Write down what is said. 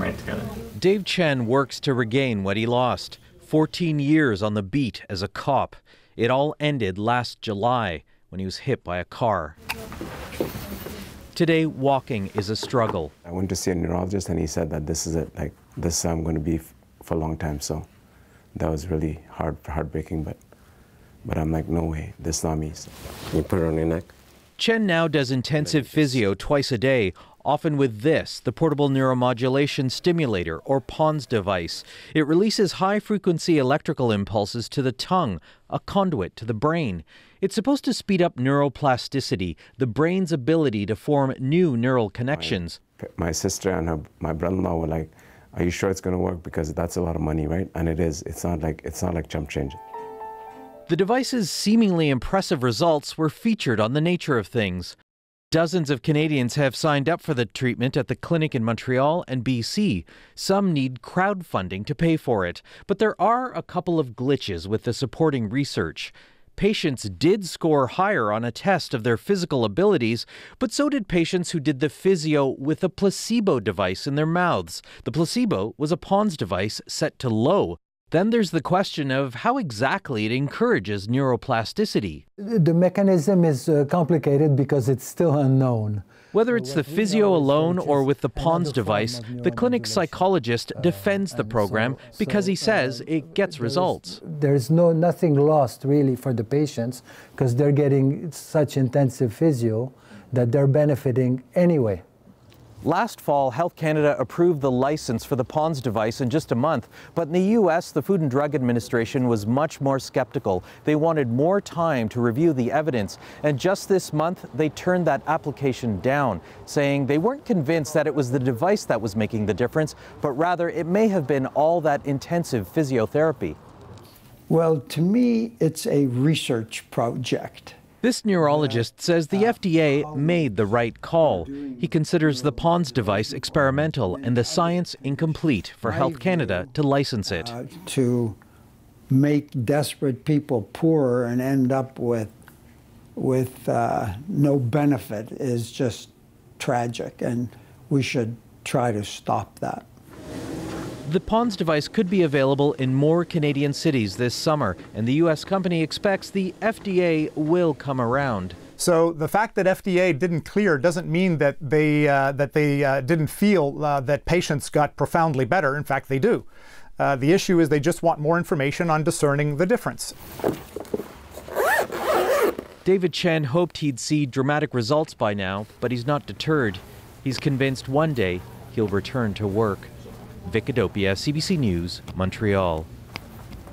right together. Dave Chen works to regain what he lost. 14 years on the beat as a cop. It all ended last July when he was hit by a car. Today, walking is a struggle. I went to see a neurologist and he said that this is it, like this I'm going to be for a long time. So that was really heartbreaking, but I'm like, no way, this is not me. So you put it on your neck. Chen now does intensive physio twice a day, often with this, the portable neuromodulation stimulator, or PONS device. It releases high-frequency electrical impulses to the tongue, a conduit to the brain. It's supposed to speed up neuroplasticity, the brain's ability to form new neural connections. My sister and my brother-in-law were like, are you sure it's going to work? Because that's a lot of money, right? And it is. It's not like chump change. The device's seemingly impressive results were featured on The Nature of Things. Dozens of Canadians have signed up for the treatment at the clinic in Montreal and BC. Some need crowdfunding to pay for it. But there are a couple of glitches with the supporting research. Patients did score higher on a test of their physical abilities, but so did patients who did the physio with a placebo device in their mouths. The placebo was a PONS device set to low. Then there's the question of how exactly it encourages neuroplasticity. The mechanism is complicated because it's still unknown. Whether it's the physio alone or with the PONS device, the clinic psychologist defends the program because he says it gets results. There's nothing lost really for the patients because they're getting such intensive physio that they're benefiting anyway. Last fall, Health Canada approved the license for the PONS device in just a month. But in the U.S., the Food and Drug Administration was much more skeptical. They wanted more time to review the evidence. And just this month, they turned that application down, saying they weren't convinced that it was the device that was making the difference, but rather it may have been all that intensive physiotherapy. Well, to me, it's a research project. This neurologist says the FDA made the right call. He considers the PONS device experimental and the science incomplete for Health Canada to license it. To make desperate people poorer and end up with no benefit is just tragic, and we should try to stop that. The PONS device could be available in more Canadian cities this summer, and the U.S. company expects the FDA will come around. So the fact that FDA didn't clear doesn't mean that they didn't feel that patients got profoundly better. In fact, they do. The issue is they just want more information on discerning the difference. David Chen hoped he'd see dramatic results by now, but he's not deterred. He's convinced one day he'll return to work. Vic Adopia, CBC News, Montreal.